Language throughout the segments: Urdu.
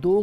2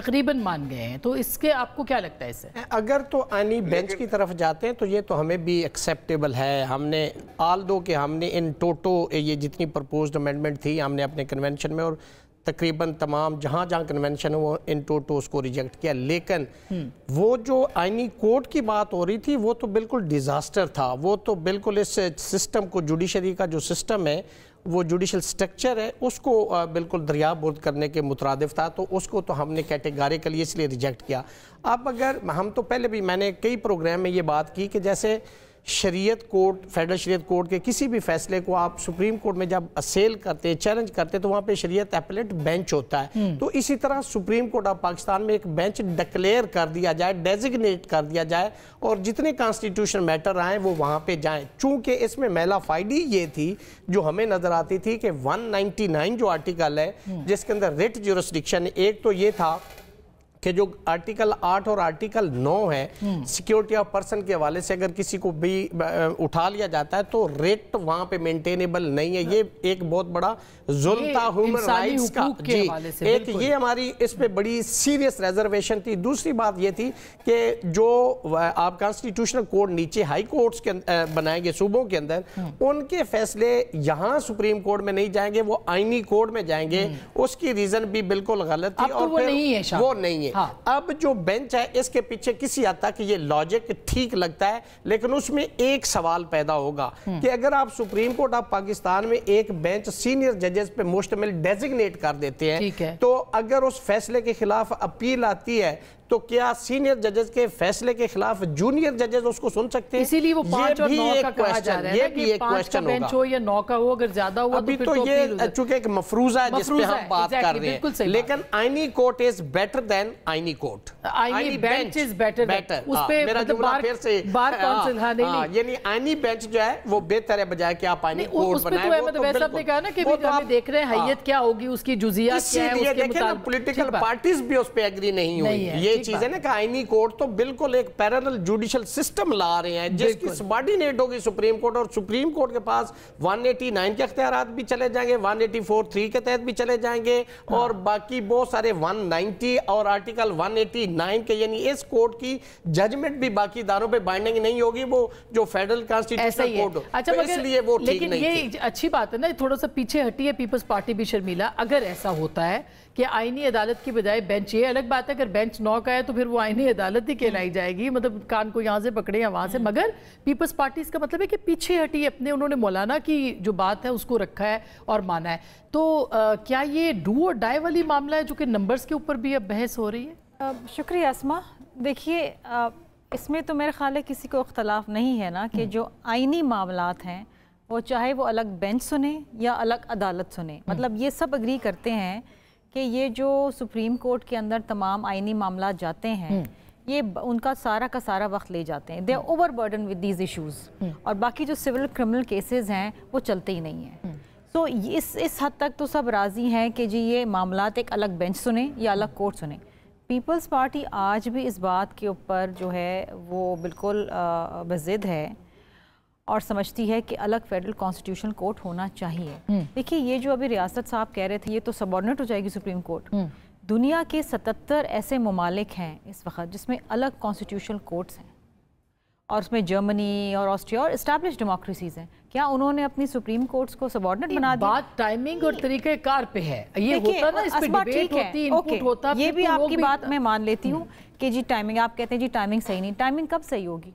تقریباً مان گئے ہیں، تو اس کے آپ کو کیا لگتا ہے اس سے؟ اگر تو آئینی بینچ کی طرف جاتے ہیں تو یہ تو ہمیں بھی ایکسیپٹیبل ہے. ہم نے آلدو کہ ہم نے ان ٹوٹو یہ جتنی پرپوزڈ امینڈمنٹ تھی ہم نے اپنے کنونشن میں اور تقریباً تمام جہاں کنونشن وہ ان ٹوٹو اس کو ریجیکٹ کیا، لیکن وہ جو آئینی کوڈ کی بات ہو رہی تھی وہ تو بالکل ڈیزاسٹر تھا. وہ تو بالکل اس سسٹم کو، جوڈیشری کا جو سسٹم ہے، وہ جوڈیشل سٹرکچر ہے، اس کو بالکل دریا برد کرنے کے مترادف تھا. تو اس کو تو ہم نے کیٹیگریکلی اس لیے ریجیکٹ کیا. اب اگر ہم تو پہلے بھی میں نے کئی پروگرام میں یہ بات کی کہ جیسے شریعت کورٹ، فیڈرل شریعت کورٹ کے کسی بھی فیصلے کو آپ سپریم کورٹ میں جب اسیل کرتے، چیلنج کرتے، تو وہاں پہ شریعت اپیلیٹ بینچ ہوتا ہے. تو اسی طرح سپریم کورٹ آف پاکستان میں ایک بینچ ڈکلیئر کر دیا جائے، ڈیزگنیٹ کر دیا جائے، اور جتنے کانسٹیٹیوشن میٹر آئیں وہ وہاں پہ جائیں. چونکہ اس میں میلا فائدی یہ تھی جو ہمیں نظر آتی تھی کہ 199 جو آرٹیکل ہے جس کے اندر ریٹ جورسڈکشن، ایک تو یہ تھا کہ جو آرٹیکل 8 اور آرٹیکل 9 ہے سیکیورٹی آف پرسن کے حوالے سے اگر کسی کو بھی اٹھا لیا جاتا ہے تو ریٹ وہاں پہ مینٹینیبل نہیں ہے. یہ ایک بہت بڑا ظلم تھا ہیومن رائٹس کا. جی ایک یہ ہماری اس پہ بڑی سیریس ریزرویشن تھی. دوسری بات یہ تھی کہ جو آپ کانسٹیٹیوشنل کورٹ نیچے ہائی کورٹس کے بنائیں گے صوبوں کے اندر، ان کے فیصلے یہاں سپریم کورٹ میں نہیں جائیں گے، وہ آئینی کورٹ میں جائیں گے. اس کی ریزن بھی بالکل غلط تھی اور وہ نہیں ہے. اب جو بینچ ہے اس کے پیچھے کسی حد تک یہ لاجک ٹھیک لگتا ہے، لیکن اس میں ایک سوال پیدا ہوگا کہ اگر آپ سپریم کورٹ آف پاکستان میں ایک بینچ سینئر ججز پہ مشتمل ڈیزگنیٹ کر دیتے ہیں تو اگر اس فیصلے کے خلاف اپیل آتی ہے تو کیا سینئر ججز کے فیصلے کے خلاف جونیئر ججز اس کو سن سکتے ہیں؟ اسی لیے وہ 5 اور 9 کا کہا جا رہا ہے یہ بھی ایک کویسچن ہوگا. بینچ ہو یا 9 کا ہو، اگر زیادہ ہوا ابھی تو یہ چونکہ ایک مفروضہ ہے جس پہ ہم بات کر رہے ہیں، لیکن آئینی کورٹ از بیٹر دین آئینی کورٹ. آئینی بینچ از بیٹر. اس پہ میرا جملہ پھر سے بار کونسل یعنی آئینی بینچ جو ہے وہ بہتر ہے بجائے کہ آپ آئینی کورٹ بنائیں. اس پہ تو ویسا آپ نے کہا نا کہ ہم دیکھ رہے ہیں حیت کیا ہوگی، اس کی جزئیات کیا ہے، اس کے مطابق پولیٹیکل پارٹیز بھی اس پہ ایگری نہیں ہوئی. یہ چیز ہے نا کہ آئینی کورٹ تو بالکل ایک پیرلل جوڈیشل سسٹم لا رہے ہیں جس کی سبارڈینیٹ ہوگی سپریم کورٹ، اور سپریم کورٹ کے پاس 189 کے اختیارات بھی چلے جائیں گے، 184(3) کے تحت بھی چلے جائیں گے، اور باقی بہت سارے 190 اور آرٹیکل 189 کے، یعنی اس کورٹ کی ججمنٹ بھی باقی اداروں پہ بائنڈنگ نہیں ہوگی، وہ جو فیڈرل کانسٹیٹیوشنل کورٹ ہو. اچھا اس لیے وہ ٹھیک نہیں تھی. لیکن یہ اچھی بات ہے نا، تھوڑا سا پیچھے ہٹی ہے پیپلز پارٹی بھی شرمیلا. اگر ایسا ہوتا ہے کہ آئینی عدالت کی بجائے بینچ، یہ الگ بات ہے اگر بینچ 9 کا ہے تو پھر وہ آئینی عدالت ہی کہلائی جائے گی، مطلب کان کو یہاں سے پکڑے یا وہاں سے. مگر پیپلز پارٹی اس کا مطلب ہے کہ پیچھے ہٹی اپنے، انہوں نے مولانا کی جو بات ہے اس کو رکھا ہے اور مانا ہے. تو کیا یہ ڈو اور ڈائی والی معاملہ ہے جو کہ نمبرز کے اوپر بھی اب بحث ہو رہی ہے؟ شکریہ اسما. دیکھیے اس میں تو میرے خیال ہے کسی کو اختلاف نہیں ہے نا کہ جو آئینی معاملات ہیں وہ چاہے وہ الگ بینچ سنیں یا الگ عدالت سنیں، مطلب یہ سب اگری کرتے ہیں کہ یہ جو سپریم کورٹ کے اندر تمام آئینی معاملات جاتے ہیں یہ ان کا سارا وقت لے جاتے ہیں. They are over burden with these issues, اور باقی جو سول کرمنل کیسز ہیں وہ چلتے ہی نہیں ہیں. سو اس حد تک تو سب راضی ہیں کہ جی یہ معاملات ایک الگ بینچ سنیں یا الگ کورٹ سنیں. پیپلز پارٹی آج بھی اس بات کے اوپر جو ہے وہ بالکل بضد ہے اور سمجھتی ہے کہ الگ فیڈرل کانسٹیٹیوشنل کورٹ ہونا چاہیے. دیکھیے یہ جو ابھی ریاست صاحب کہہ رہے تھے یہ تو سبارڈنیٹ ہو جائے گی سپریم کورٹ. دنیا کے 77 ایسے ممالک ہیں اس وقت جس میں الگ کانسٹیٹیوشنل کورٹس ہیں، اور اس میں جرمنی اور آسٹریا اور اسٹیبلش ڈیموکریسیز ہیں. کیا انہوں نے اپنی سپریم کورٹس کو سبارڈنیٹ بنا دیا؟ بات ٹائمنگ اور طریقہ کار پہ ہے. یہ ہوتا نا، اس پہ ڈیبیٹ ہوتی، انپوٹ ہوتا. یہ بھی آپ کی بات میں مان لیتی ہوں کہ جی ٹائمنگ، آپ کہتے ہیں جی ٹائمنگ صحیح نہیں. ٹائمنگ کب صحیح ہوگی؟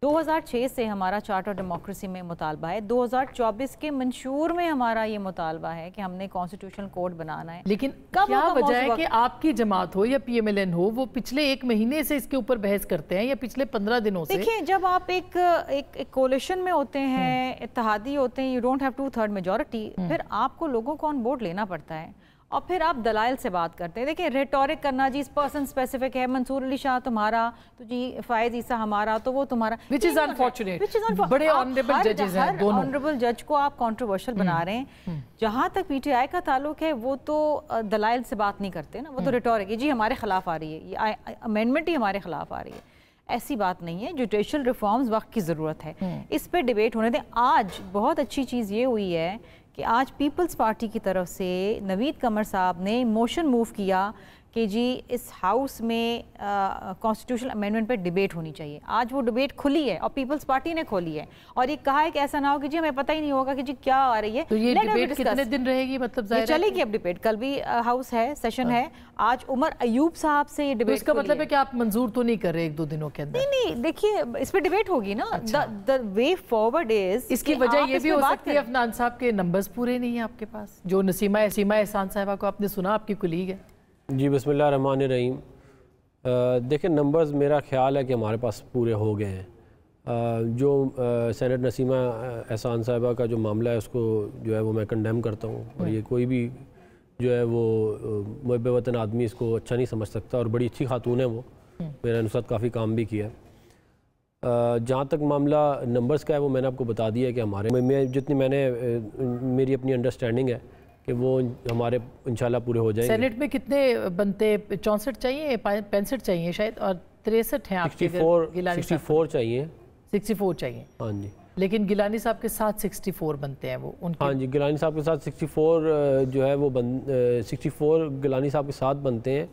2006 سے ہمارا چارٹر ڈیموکریسی میں مطالبہ ہے، 2024 کے منشور میں ہمارا یہ مطالبہ ہے کہ ہم نے کانسٹیٹیوشنل کوڈ بنانا ہے. لیکن کیا وجہ ہے کہ آپ کی جماعت ہو یا پی ایم ایل این ہو وہ پچھلے 1 مہینے سے اس کے اوپر بحث کرتے ہیں یا پچھلے 15 دنوں سے؟ دیکھیں جب آپ ایک کولیشن میں ہوتے ہیں، اتحادی ہوتے ہیں، یو ڈونٹ ہیو 2/3 میجورٹی، پھر آپ کو لوگوں کو آن بورڈ لینا پڑتا ہے اور پھر آپ دلائل سے بات کرتے ہیں. دیکھیں ریٹورک کرنا جی پرسن اسپیسیفک ہے، منصور علی شاہ تمہارا تو جی فائز عیسیٰ ہمارا تو وہ تمہارا، which is unfortunate. بڑے آنریبل ججز ہیں دونوں. آنریبل جج کو آپ کنٹروورشل بنا رہے ہیں. جہاں تک پی ٹی آئی کا تعلق ہے وہ تو دلائل سے بات نہیں کرتے نا، وہ تو ریٹورک ہے جی ہمارے خلاف آ رہی ہے، یہ امینڈمنٹ ہی ہمارے خلاف آ رہی ہے. ایسی بات نہیں ہے. جوڈیشل ریفارمز وقت کی ضرورت ہے، اس پہ ڈیبیٹ ہونے دیں. آج بہت اچھی چیز یہ ہوئی ہے کہ آج پیپلز پارٹی کی طرف سے نوید قمر صاحب نے موشن موو کیا کہ جی اس ہاؤس میں کانسٹیٹیوشنل امینڈمنٹ پہ ڈیبیٹ ہونی چاہیے. آج وہ ڈیبیٹ کھلی ہے اور پیپلز پارٹی نے کھولی ہے اور یہ کہا ہے کہ ایسا نہ ہو کہ جی ہمیں پتہ ہی نہیں ہوگا کہ جی کیا آ رہی ہے. تو یہ ڈیبیٹ کتنے دن رہے گی؟ مطلب ظاہر چلے گی اب ڈیبیٹ, کل بھی ہاؤس ہے, سیشن ہے. آج عمر ایوب صاحب سے یہ ڈیبیٹ, اس کا مطلب ہے کہ آپ منظور تو نہیں کر رہے 1-2 دنوں کے اندر؟ نہیں دیکھیے اس پہ ڈیبیٹ ہوگی نا. the way forward is اس کی وجہ یہ بھی ہو سکتی ہے عفنان صاحب کے نمبرز پورے نہیں ہیں آپ کے پاس, جو نسیمہ احسان صاحبہ کو آپ نے سنا, آپ کی کلیگ ہے. جی بسم اللہ الرحمن الرحیم. دیکھیں نمبرز میرا خیال ہے کہ ہمارے پاس پورے ہو گئے ہیں. جو سینٹ نسیمہ احسان صاحبہ کا جو معاملہ ہے اس کو جو ہے وہ میں کنڈیم کرتا ہوں, اور یہ کوئی بھی جو ہے وہ محب وطن آدمی اس کو اچھا نہیں سمجھ سکتا, اور بڑی اچھی خاتون ہے وہ, میرے نصرت کافی کام بھی کیا ہے. جہاں تک معاملہ نمبرز کا ہے وہ میں نے آپ کو بتا دیا ہے کہ ہمارے میری اپنی انڈرسٹینڈنگ ہے کہ وہ ہمارے انشاءاللہ پورے ہو جائیں گے. سینٹ میں کتنے بنتے؟ 64 چاہیے, 65 چاہیے شاید, اور 63 ہیں آپ کے. 64 چاہیے. 64 چاہیے, ہاں جی. لیکن گیلانی صاحب کے ساتھ 64 بنتے ہیں وہ ان کے. ہاں جی, گیلانی صاحب کے ساتھ 64 جو ہے وہ 64 گیلانی صاحب کے ساتھ بنتے ہیں,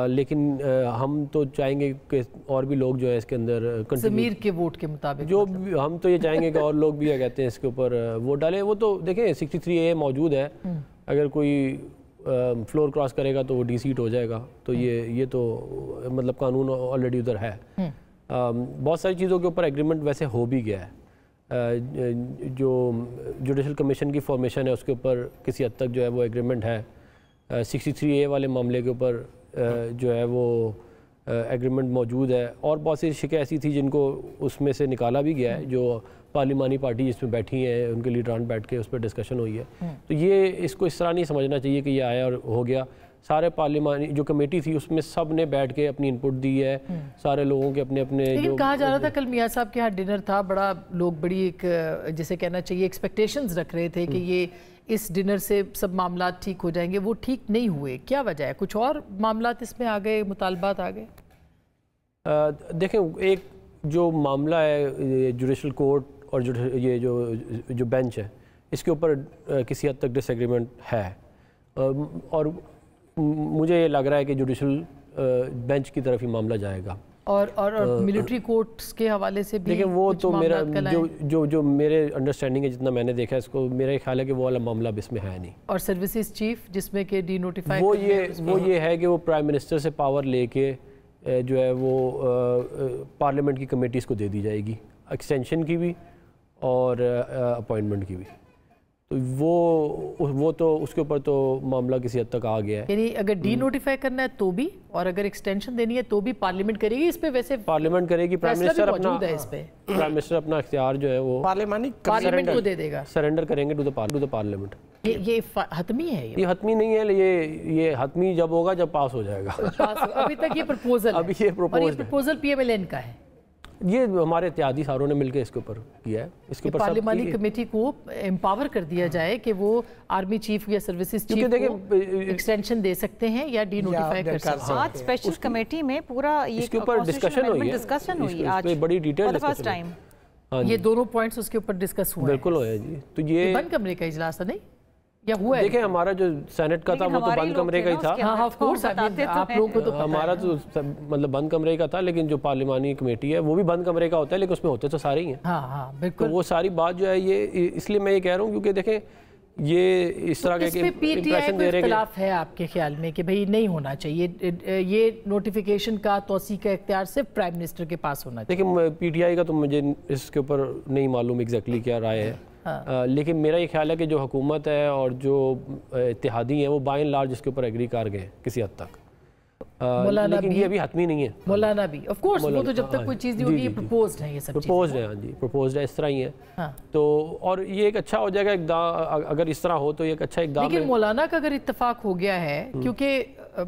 لیکن ہم تو چاہیں گے کہ اور بھی لوگ جو ہیں اس کے اندر ضمیر کے ووٹ کے مطابق, جو ہم تو یہ چاہیں گے کہ اور لوگ بھی کیا کہتے ہیں اس کے اوپر ووٹ ڈالیں. وہ تو دیکھیں 63A موجود ہے, اگر کوئی فلور کراس کرے گا تو وہ ڈی سیٹ ہو جائے گا. تو یہ تو مطلب قانون آلریڈی ادھر ہے. بہت ساری چیزوں کے اوپر ایگریمنٹ ویسے ہو بھی گیا ہے. جو جوڈیشل کمیشن کی فارمیشن ہے اس کے اوپر کسی حد تک جو ہے وہ ایگریمنٹ ہے. 63A والے معاملے کے اوپر جو ہے وہ ایگریمنٹ موجود ہے, اور بہت سی شکیں ایسی تھی جن کو اس میں سے نکالا بھی گیا ہے. جو پارلیمانی پارٹی جس میں بیٹھی ہیں ان کے لیڈران بیٹھ کے اس پہ ڈسکشن ہوئی ہے. تو یہ اس کو اس طرح نہیں سمجھنا چاہیے کہ یہ آیا اور ہو گیا. سارے پارلیمانی جو کمیٹی تھی اس میں سب نے بیٹھ کے اپنی انپٹ دی ہے, سارے لوگوں کے اپنے اپنے. لیکن کہا جا رہا تھا کل میاں صاحب کے ہاں ڈنر تھا, بڑا لوگ بڑی ایک جسے کہنا چاہیے ایکسپیکٹیشنز رکھ رہے تھے کہ یہ اس ڈنر سے سب معاملات ٹھیک ہو جائیں گے. وہ ٹھیک نہیں ہوئے, کیا وجہ ہے؟ کچھ اور معاملات اس میں آ گئے, مطالبات آ گئے؟ دیکھیں ایک جو معاملہ ہے جوڈیشل کورٹ اور یہ جو بینچ ہے اس کے اوپر کسی حد تک ڈس ایگریمنٹ ہے, اور مجھے یہ لگ رہا ہے کہ جوڈیشل بینچ کی طرف ہی معاملہ جائے گا. اور ملٹری کورٹس کے حوالے سے بھی دیکھیں وہ تو میرا جو میرے انڈرسٹینڈنگ ہے جتنا میں نے دیکھا ہے اس کو, میرا خیال ہے کہ وہ والا معاملہ اب اس میں ہے نہیں. اور سروسز چیف جس میں کہ ڈی نوٹیفائی وہ یہ ہے کہ وہ پرائم منسٹر سے پاور لے کے جو ہے وہ پارلیمنٹ کی کمیٹیز کو دے دی جائے گی, ایکسٹینشن کی بھی اور اپوائنٹمنٹ کی بھی. تو وہ تو اس کے اوپر تو معاملہ کسی حد تک آ گیا ہے. یعنی اگر ڈی نوٹیفائی کرنا ہے تو بھی, اور اگر ایکسٹینشن دینی ہے تو بھی پارلیمنٹ کرے گی اس پہ. ویسے پارلیمنٹ کرے گی, پرائم منسٹر اپنا اختیار جو ہے وہ پارلیمنٹ کو دے دے گا, سرنڈر کریں گے ٹو دا پارلیمنٹ. یہ حتمی ہے؟ یہ حتمی نہیں ہے, یہ حتمی جب ہوگا جب پاس ہو جائے گا. ابھی تک یہ پرپوزل ہے, ابھی یہ proposal P M L N کا ہے. یہ ہمارے اتحادی ساروں نے مل کے اس کے اوپر کیا ہے. اس کے اوپر پارلیمانی کمیٹی کو امپاور کر دیا جائے کہ وہ آرمی چیف یا سروسز چیف کو ایکسٹینشن دے سکتے ہیں یا ڈی نوٹیفائی کر سکتے ہیں. آج اسپیشل کمیٹی میں پورا اس کے اوپر ڈسکشن ہوئی ہے, اس پہ بڑی ڈیٹیل ڈسکشن. یہ دونوں پوائنٹس اس کے اوپر ڈسکس ہوئے ہیں. بالکل ہوئے جی. تو یہ بند کمرے کا اجلاس تھا نہیں یا ہوا ہے؟ دیکھیں ہمارا جو سینٹ کا تھا وہ تو بند کمرے کا ہی تھا. ہاں آف کورس آپ لوگوں کو تو ہمارا تو مطلب بند کمرے کا تھا, لیکن جو پارلیمانی کمیٹی ہے وہ بھی بند کمرے کا ہوتا ہے, لیکن اس میں ہوتے تو سارے ہی ہیں. ہاں بالکل. تو وہ ساری بات جو ہے یہ اس لیے میں یہ کہہ رہا ہوں کیونکہ دیکھیں یہ اس طرح کے امپریشن دے رہے ہیں. اختلاف ہے آپ کے خیال میں کہ بھئی نہیں ہونا چاہیے, یہ نوٹیفیکیشن کا توسیع کا اختیار صرف پرائم منسٹر کے پاس ہونا چاہیے؟ دیکھیں پی ٹی آئی کا تو مجھے اس کے اوپر نہیں معلوم ایگزیکٹلی کیا رائے ہے, لیکن میرا یہ خیال ہے کہ جو حکومت ہے اور جو اتحادی ہیں وہ بائی اینڈ لارج اس کے اوپر ایگری کر گئے کسی حد تک, لیکن یہ ابھی حتمی نہیں ہے. مولانا بھی آف کورس, وہ تو جب تک کوئی چیز نہیں ہوگی, یہ پرپوزڈ ہے, یہ سب پرپوزڈ ہے. ہاں جی پرپوزڈ ہے, اس طرح ہی ہے. تو اور یہ ایک اچھا ہو جائے گا اقدام, اگر اس طرح ہو تو یہ ایک اچھا اقدام ہے. لیکن مولانا کا اگر اتفاق ہو گیا ہے, کیونکہ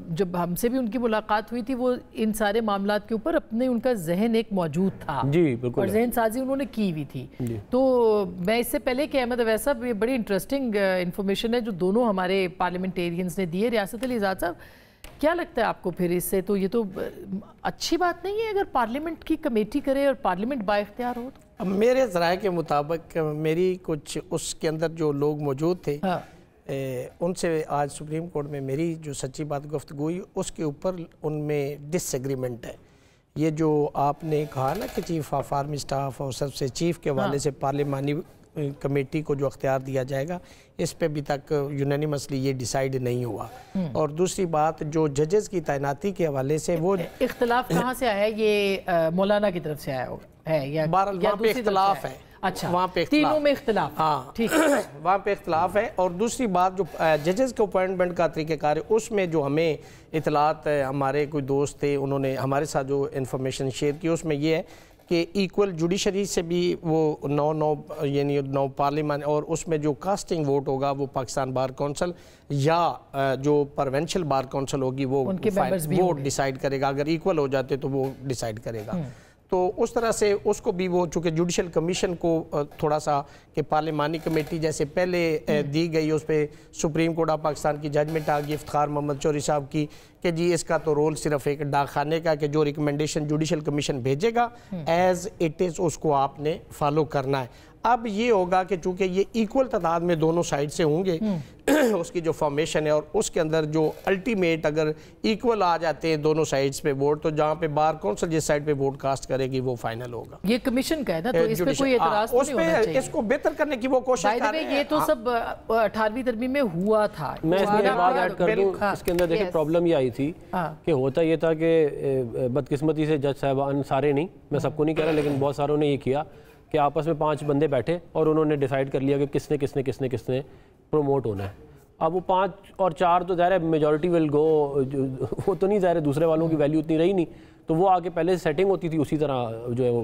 جب ہم سے بھی ان کی ملاقات ہوئی تھی وہ ان سارے معاملات کے اوپر اپنے ان کا ذہن ایک موجود تھا, جی بالکل, اور ذہن سازی انہوں نے کی ہوئی تھی. تو میں اس سے پہلے کہ احمد اویس صاحب, یہ بڑی انٹرسٹنگ انفارمیشن ہے جو دونوں ہمارے پارلیمنٹیرینز نے دی ہے. ریاست علی اعزاز صاحب کیا لگتا ہے آپ کو پھر اس سے؟ تو یہ تو اچھی بات نہیں ہے اگر پارلیمنٹ کی کمیٹی کرے اور پارلیمنٹ با اختیار ہو تو؟ میرے ذرائع کے مطابق میری کچھ اس کے اندر جو لوگ موجود تھے ان سے آج سپریم کورٹ میں میری جو سچی بات گفتگو ہوئی اس کے اوپر ان میں ڈس ایگریمنٹ ہے. یہ جو آپ نے کہا نا کہ چیف آف آرمی اسٹاف اور سب سے چیف کے حوالے سے پارلیمانی کمیٹی کو جو اختیار دیا جائے گا, اس پہ بھی تک یونینیمسلی یہ ڈیسائیڈ نہیں ہوا. اور دوسری بات جو ججز کی تعیناتی کے حوالے سے وہ اختلاف کہاں سے آیا ہے؟ یہ مولانا کی طرف سے آیا ہے یا وہاں پہ اختلاف ہے؟ اچھا, وہاں پہ تینوں میں اختلاف. ہاں ٹھیک, وہاں پہ اختلاف ہے. اور دوسری بات جو ججز کے اپوائنٹمنٹ کا طریقہ کار ہے اس میں جو ہمیں اطلاعات ہمارے کوئی دوست تھے انہوں نے ہمارے ساتھ جو انفارمیشن شیئر کی, اس میں یہ ہے کہ ایکول جوڈیشری سے بھی وہ 9 پارلیمان, اور اس میں جو کاسٹنگ ووٹ ہوگا وہ پاکستان بار کونسل یا جو پروونشل بار کونسل ہوگی وہ ووٹ ڈیسائیڈ کرے گا. اگر ایکول ہو جاتے تو وہ ڈیسائیڈ کرے گا. تو اس طرح سے اس کو بھی وہ چونکہ جوڈیشل کمیشن کو تھوڑا سا کہ پارلیمانی کمیٹی جیسے پہلے دی گئی, اس پہ سپریم کورٹ آف پاکستان کی ججمنٹ آ گئی افتخار محمد چوری صاحب کی کہ جی اس کا تو رول صرف ایک ڈاک خانے کا کہ جو ریکمنڈیشن جوڈیشل کمیشن بھیجے گا ایز اٹ از اس کو آپ نے فالو کرنا ہے. اب یہ ہوگا کہ چونکہ یہ ایکول تعداد میں دونوں سائڈ سے ہوں گے اس کی جو فارمیشن ہے, اور اس کے اندر جو الٹیمیٹ اگر ایکول آ جاتے ہیں دونوں سائڈز پہ ووٹ, تو جہاں پہ بار کونسل جس سائڈ پہ ووٹ کاسٹ کرے گی وہ فائنل ہوگا. یہ کمیشن کا ہے نا, تو اس پہ کوئی اعتراض نہیں ہونا چاہیے. اس کو بہتر کرنے کی وہ کوشش کر رہے ہیں. یہ تو سب 18ویں ترمیم میں ہوا تھا. میں اس میں بات ایڈ کر دوں, اس کے اندر دیکھیں پرابلم یہ آئی تھی کہ ہوتا یہ تھا کہ بدقسمتی سے جج صاحبان سارے نہیں, میں سب کو نہیں کہہ رہا, لیکن بہت ساروں نے یہ کیا کہ آپس میں 5 بندے بیٹھے اور انہوں نے ڈیسائیڈ کر لیا کہ کس نے پروموٹ ہونا ہے. اب وہ 5 اور 4 تو ظاہر ہے میجورٹی ول گو, وہ تو نہیں ظاہر ہے, دوسرے والوں کی ویلیو اتنی رہی نہیں, تو وہ آگے پہلے سے سیٹنگ ہوتی تھی اسی طرح جو ہے وہ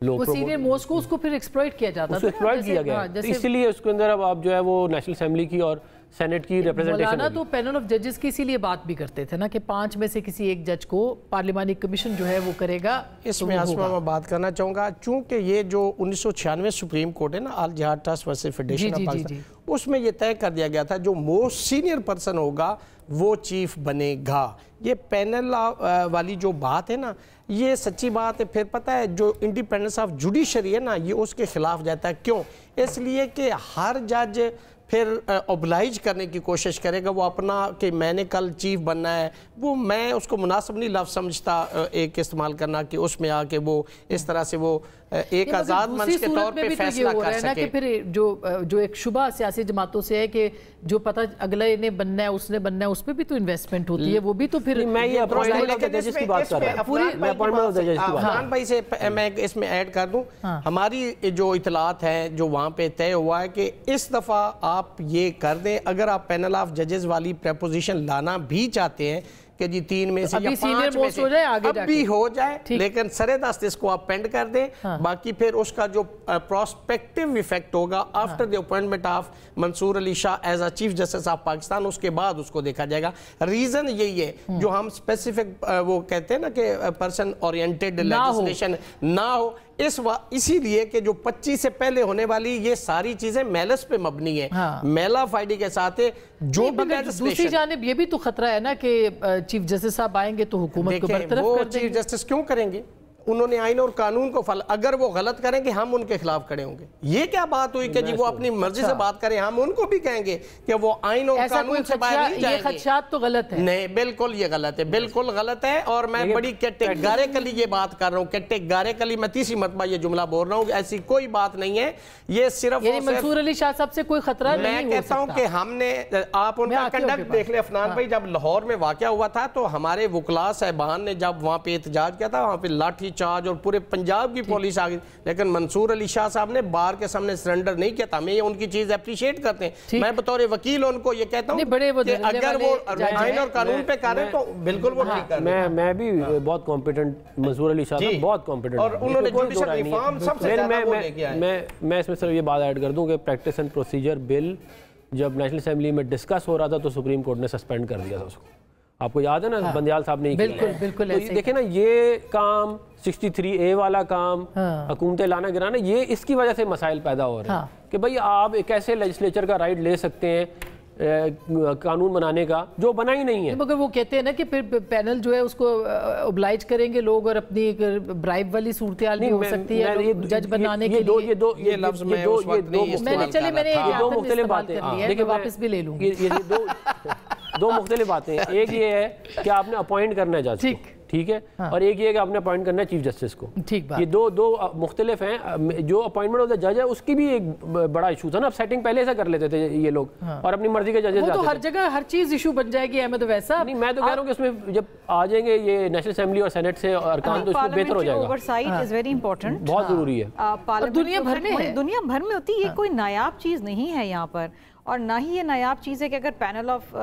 لوگ سینئر موسٹ کو اس کو پھر ایکسپلوئٹ کیا جاتا تھا, ایکسپلوئٹ کیا گیا. اسی لیے اس کے اندر اب آپ جو ہے وہ نیشنل اسمبلی کی اور سینٹ کی ریپرزنٹیشن. مولانا تو پینل آف ججز کی اسی لیے بات بھی کرتے تھے نا کہ 5 میں سے کسی ایک جج کو پارلیمانی کمیشن جو ہے وہ کرے گا. اس میں آسما میں بات کرنا چاہوں گا, چونکہ یہ جو 1996 سپریم کورٹ ہے نا, Al Jihad trust versus federation of Pakistan, اس میں یہ طے کر دیا گیا تھا جو موسٹ سینئر پرسن ہوگا وہ چیف بنے گا. یہ پینل والی جو بات ہے نا, یہ سچی بات ہے. پھر پتہ ہے جو انڈیپینڈنس آف جوڈیشری ہے نا, یہ اس کے خلاف جاتا ہے. کیوں؟ اس لیے کہ ہر جج پھر اوبلائج کرنے کی کوشش کرے گا وہ اپنا کہ میں نے کل چیف بننا ہے. وہ میں اس کو مناسب نہیں لفظ سمجھتا ایک استعمال کرنا کہ اس میں آ کے وہ اس طرح سے وہ ایک آزاد منچ کے طور پہ فیصلہ کر سکے. کہ پھر جو ایک شبہ سیاسی جماعتوں سے ہے کہ جو پتہ اگلے نے بننا ہے اس نے بننا ہے, اس پہ بھی تو انویسٹمنٹ ہوتی ہے. وہ بھی تو پھر میں یہ اپوائنٹمنٹ آف ججز کی بات کر رہا ہوں. میں اپوائنٹمنٹ آف ججز کی بات عمران بھائی سے میں اس میں ایڈ کر دوں, ہماری جو اطلاعات ہیں جو وہاں پہ طے ہوا ہے کہ اس دفعہ آپ یہ کر دیں, اگر آپ پینل آف ججز والی پریپوزیشن لانا بھی چاہتے ہیں کہ جی 3 میں سے یا 5 میں سے اب بھی ہو جائے, لیکن سرے دست اس کو آپ پینڈ کر دیں. باقی پھر اس کا جو پراسپیکٹیو ایفیکٹ ہوگا after the appointment of Mansoor Ali Shah as a chief justice of Pakistan, اس کے بعد اس کو دیکھا جائے گا. ریزن یہی ہے جو ہم اسپیسیفک وہ کہتے ہیں نا کہ پرسن اورینٹیڈ لیجسلیشن نہ ہو, اسی لیے کہ جو 25 سے پہلے ہونے والی یہ ساری چیزیں میلس پہ مبنی ہیں, میلا فائڈی کے ساتھ جو بھی دوسری جانب یہ بھی تو خطرہ ہے نا کہ چیف جسٹس صاحب آئیں گے تو حکومت کو برطرف کر دیں گے. چیف جسٹس کیوں کریں گے؟ انہوں نے آئین اور قانون کو اگر وہ غلط کریں گے ہم ان کے خلاف کھڑے ہوں گے. یہ کیا بات ہوئی کہ جی وہ اپنی مرضی سے بات کریں, ہم ان کو بھی کہیں گے کہ وہ آئین اور قانون سے باہر نہیں جائیں گے. یہ خدشات تو غلط ہے. نہیں, بالکل یہ غلط ہے, بالکل غلط ہے. اور میں بڑی کیٹیگریکلی یہ بات کر رہا ہوں, کیٹیگریکلی میں تیسری مرتبہ یہ جملہ بول رہا ہوں, ایسی کوئی بات نہیں ہے. یہ صرف منصور علی شاہ صاحب سے کوئی خطرہ نہیں ہو سکتا. میں کہتا ہوں کہ ہم نے, آپ ان کا کنڈکٹ دیکھ لیں افنان بھائی, جب لاہور میں واقعہ ہوا تھا تو ہمارے وکلاء صاحبان نے جب وہاں پہ احتجاج کیا تھا, وہاں پہ لاٹھی چارج اور پورے پنجاب کی پولیس آ گئی, لیکن منصور علی شاہ صاحب نے بار کے سامنے سرنڈر نہیں کیا تھا. ہمیں ان کی چیز اپریشیٹ کرتے ہیں. میں بطور وکیل ان کو یہ کہتا ہوں کہ اگر وہ آئین اور قانون پہ کر رہے ہیں تو بالکل وہ ٹھیک کر رہے ہیں. میں بھی بہت کمپیٹنٹ منصور علی شاہ صاحب بہت کمپیٹنٹ, اور انہوں نے جوڈیشل ریفارم سب سے زیادہ وہ لے کے آئے. میں اس میں صرف یہ بات ایڈ کر دوں کہ پریکٹس اینڈ پروسیجر بل جب نیشنل اسمبلی میں ڈسکس ہو رہا تھا تو سپریم کورٹ نے سسپینڈ کر دیا تھا اس کو. آپ کو یاد ہے نا, بندیال صاحب نے بالکل دیکھیں نا, یہ کام 63A والا کام حکومتیں لانا گرانا, یہ اس کی وجہ سے مسائل پیدا ہو رہے ہیں کہ بھئی آپ ایک ایسے لیجسلیچر کا رائٹ لے سکتے ہیں قانون بنانے کا جو بنا ہی نہیں ہے. مگر وہ کہتے ہیں نا کہ پھر پینل جو ہے اس کو اوبلائج کریں گے لوگ اور اپنی برائب والی صورتحال بھی ہو سکتی ہے جج بنانے کے لیے. یہ لفظ میں اس وقت نہیں استعمال کر رہا تھا. دو مختلف باتیں لیکن واپس بھی لے لوں گی. دو مختلف باتیں ہیں. ایک یہ ہے کہ آپ نے اپوائنٹ کرنا ہے جج کو, ٹھیک ہے, اور ایک یہ ہے کہ آپ نے اپوائنٹ کرنا ہے چیف جسٹس کو. یہ دو مختلف ہیں. جو اپوائنٹمنٹ آف دا جج ہے اس کی بھی ایک بڑا ایشو تھا نا. اب سیٹنگ پہلے سے کر لیتے تھے یہ لوگ اور اپنی مرضی کے ججز وہ تو ہر جگہ ہر چیز ایشو بن جائے گی. احمد اویس صاحب, نہیں میں تو کہہ رہا ہوں کہ اس میں جب آ جائیں گے یہ نیشنل اسمبلی اور سینٹ سے ارکان تو اس میں بہتر ہو جائے گا. اوورسائٹ از ویری امپورٹنٹ, بہت ضروری ہے. دنیا بھر میں ہے, دنیا بھر میں ہوتی ہے. یہ کوئی نایاب چیز نہیں ہے یہاں پر, اور نہ ہی یہ نایاب چیز ہے کہ اگر پینل آف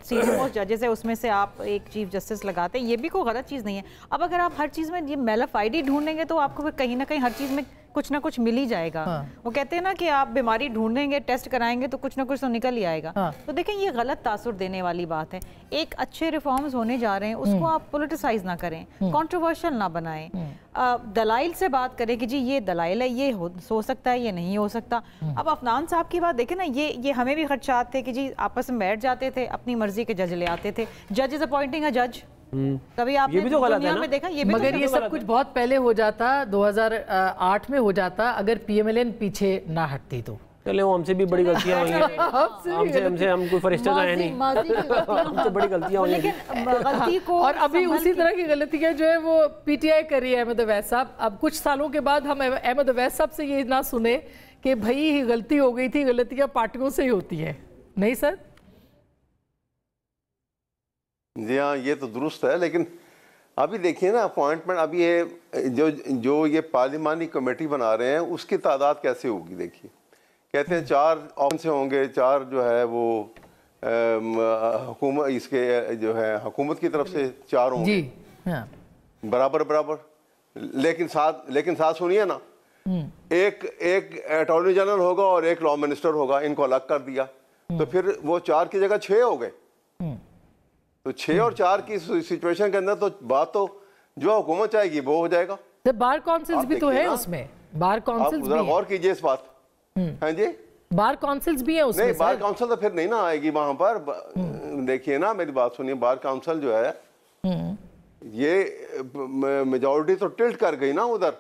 سینئر موسٹ ججز ہے اس میں سے آپ ایک چیف جسٹس لگاتے ہیں. یہ بھی کوئی غلط چیز نہیں ہے. اب اگر آپ ہر چیز میں یہ میلافائڈی ڈھونڈیں گے تو آپ کو پھر کہیں نہ کہیں ہر چیز میں کچھ نہ کچھ مل ہی جائے گا. وہ کہتے ہیں نا کہ آپ بیماری ڈھونڈیں گے, ٹیسٹ کرائیں گے تو کچھ نہ کچھ تو نکل ہی آئے گا. تو دیکھیں یہ غلط تاثر دینے والی بات ہے. ایک اچھے ریفارمز ہونے جا رہے ہیں, اس کو آپ پولیٹیسائز نہ کریں, کنٹروورشل نہ بنائیں. دلائل سے بات کریں کہ جی یہ دلائل ہے, یہ ہو سکتا ہے, یہ نہیں ہو سکتا. اب افنان صاحب کی بات دیکھیں نا, یہ ہمیں بھی خدشات تھے کہ جی آپس میں بیٹھ جاتے تھے, اپنی مرضی کے جج لے آتے تھے. جج از اپوائنٹنگ اے جج. کبھی آپ نے دنیا میں دیکھا یہ بھی, مگر یہ سب کچھ بہت پہلے ہو جاتا, 2008 میں ہو جاتا اگر پی ایم ایل این پیچھے نہ ہٹتی تو. چلے وہ ہم سے بھی بڑی غلطیاں ہوئی ہیں, ہم کوئی فرشتے تو ہیں نہیں, ہم سے بڑی غلطیاں ہوئی ہیں. اور ابھی اسی طرح کی غلطیاں جو ہے وہ پی ٹی آئی کر رہی ہے احمد اویس صاحب. اب کچھ سالوں کے بعد ہم احمد اویس صاحب سے یہ نہ سنیں کہ بھائی غلطی ہو گئی تھی, غلطیاں پارٹیوں سے ہی ہوتی ہیں. نہیں سر؟ جی ہاں یہ تو درست ہے, لیکن ابھی دیکھیے نا اپوائنٹمنٹ, ابھی یہ جو یہ پارلیمانی کمیٹی بنا رہے ہیں اس کی تعداد کیسے ہوگی. دیکھیے کہتے ہیں 4 آپشن سے ہوں گے, 4 جو ہے وہ حکومت اس کے جو ہے حکومت کی طرف سے 4 ہوں گے برابر. لیکن ساتھ سنیے نا, ایک اٹارنی جنرل ہوگا اور ایک لا منسٹر ہوگا, ان کو الگ کر دیا تو پھر وہ 4 کی جگہ 6 ہو گئے. تو 6 اور 4 کی سچویشن کے اندر تو بات تو جو حکومت چاہے گی وہ ہو جائے گا. بار کونسلز بھی تو ہے اس میں, بار کونسلز بھی ہیں. غور کیجئے اس بات. ہاں جی, بار کونسلز بھی ہیں اس میں. نہیں بار کونسل تو پھر نہیں نہ آئے گی وہاں پر. دیکھیے نا میری بات سنیے, بار کونسل جو ہے یہ میجورٹی تو ٹلٹ کر گئی نا ادھر.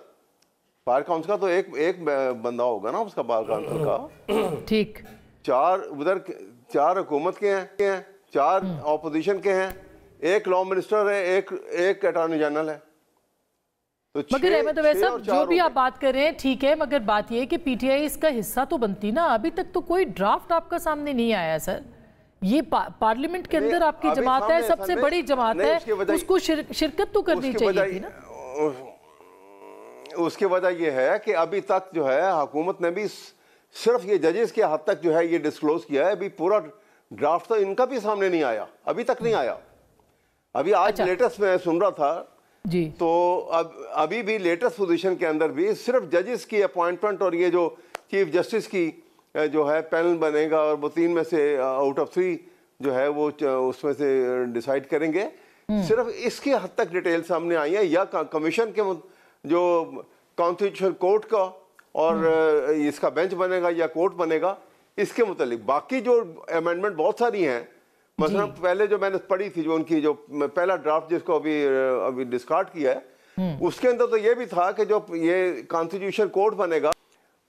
بار کونسل کا تو ایک بندہ ہوگا نا اس کا, بار کونسل کا. ٹھیک, 4 ادھر 4 حکومت کے ہیں, 4 اپوزیشن کے ہیں, ایک لا منسٹر ہے, ایک اٹارنی جنرل ہے. مگر احمد اویس صاحب جو بھی آپ بات کر رہے ہیں ٹھیک ہے, مگر بات یہ ہے کہ پی ٹی آئی اس کا حصہ تو بنتی نا. ابھی تک تو کوئی ڈرافٹ آپ کا سامنے نہیں آیا سر. یہ پارلیمنٹ کے اندر آپ کی جماعت ہے, سب سے بڑی جماعت ہے, اس کو شرکت تو کرنی چاہیے تھی نا. اس کی وجہ یہ ہے کہ ابھی تک جو ہے حکومت نے بھی صرف یہ ججز کے حد تک جو ہے یہ ڈسکلوز کیا ہے. ابھی پورا ڈرافٹ تو ان کا بھی سامنے نہیں آیا, ابھی تک نہیں آیا. ابھی آج لیٹسٹ میں سن رہا تھا جی, تو ابھی بھی لیٹسٹ پوزیشن کے اندر بھی صرف ججز کی اپوائنٹمنٹ اور یہ جو چیف جسٹس کی جو ہے پینل بنے گا اور وہ 3 میں سے آؤٹ آف 3 جو ہے وہ اس میں سے ڈیسائیڈ کریں گے, صرف اس کی حد تک ڈیٹیل سامنے آئی ہے. یا کمیشن کے جو کانسٹیٹیوشن کورٹ کا اور اس کا بینچ بنے گا یا کورٹ بنے گا اس کے متعلق. باقی جو امینڈمنٹ بہت ساری ہیں, مثلا پہلے جو میں نے پڑھی تھی جو ان کی جو پہلا ڈرافٹ جس کو ابھی ڈسکارڈ کیا ہے, اس کے اندر تو یہ بھی تھا کہ جو یہ کانسٹیٹیوشن کورٹ بنے گا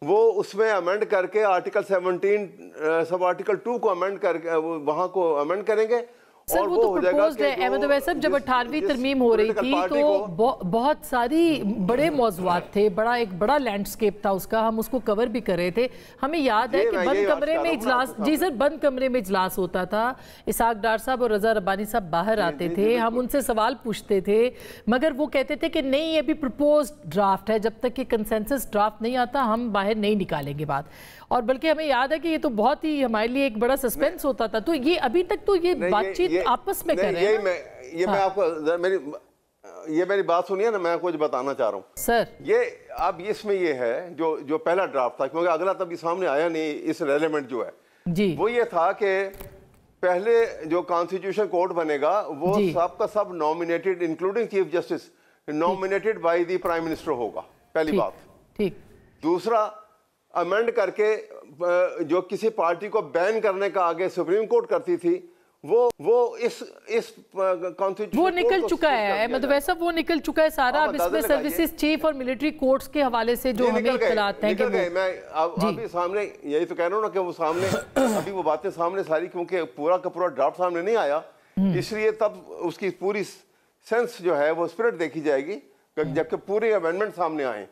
وہ اس میں امینڈ کر کے آرٹیکل 17 سب آرٹیکل 2 کو امینڈ کر کے وہاں کو امینڈ کریں گے. سر وہ تو پرپوزڈ ہے احمد اویس صاحب, جب 18ویں ترمیم ہو رہی تھی تو بہت ساری بڑے موضوعات تھے, ایک بڑا لینڈسکیپ تھا اس کا, ہم اس کو کور بھی کر رہے تھے. ہمیں یاد ہے کہ بند کمرے میں اجلاس, جی سر بند کمرے میں اجلاس ہوتا تھا, اسحاق ڈار صاحب اور رضا ربانی صاحب باہر آتے تھے, ہم ان سے سوال پوچھتے تھے, مگر وہ کہتے تھے کہ نہیں یہ بھی پرپوزڈ ڈرافٹ ہے, جب تک کہ کنسنسس ڈرافٹ نہیں آتا ہم باہر نہیں نکالیں گے بات. اور بلکہ ہمیں یاد ہے کہ یہ تو بہت ہی ہمارے لیے ایک بڑا سسپینس ہوتا تھا. تو یہ ابھی تک تو یہ بات چیت آپس میں کر رہے ہیں. یہ میں آپ کو میری بات سنیے نا, میں کچھ بتانا چاہ رہا ہوں سر. یہ اب اس میں یہ ہے جو پہلا ڈرافٹ تھا, کیونکہ اگلا تب سامنے آیا نہیں, اس ریلیونٹ جو ہے جی وہ یہ تھا کہ پہلے جو کانسٹیٹیوشن کورٹ بنے گا وہ سب کا سب nominated including chief justice nominated by the prime minister ہوگا, پہلی بات. ٹھیک. دوسرا امینڈ کر کے جو کسی پارٹی کو بین کرنے کا آگے سپریم کورٹ کرتی تھی وہ اس وہ نکل چکا ہے احمد ویسا، وہ نکل چکا ہے سارا. اب اس میں سروسز چیف اور ملٹری کورٹس کے حوالے سے جو ہمیں اطلاعات ہیں کہ میں ابھی سامنے یہی تو کہہ رہا ہوں نا کہ وہ سامنے ابھی وہ باتیں سامنے ساری، کیونکہ پورا کا پورا ڈرافٹ سامنے نہیں آیا، اس لیے تب اس کی پوری سینس جو ہے وہ اسپرٹ دیکھی جائے گی جبکہ پورے امینڈمنٹ سامنے آئیں.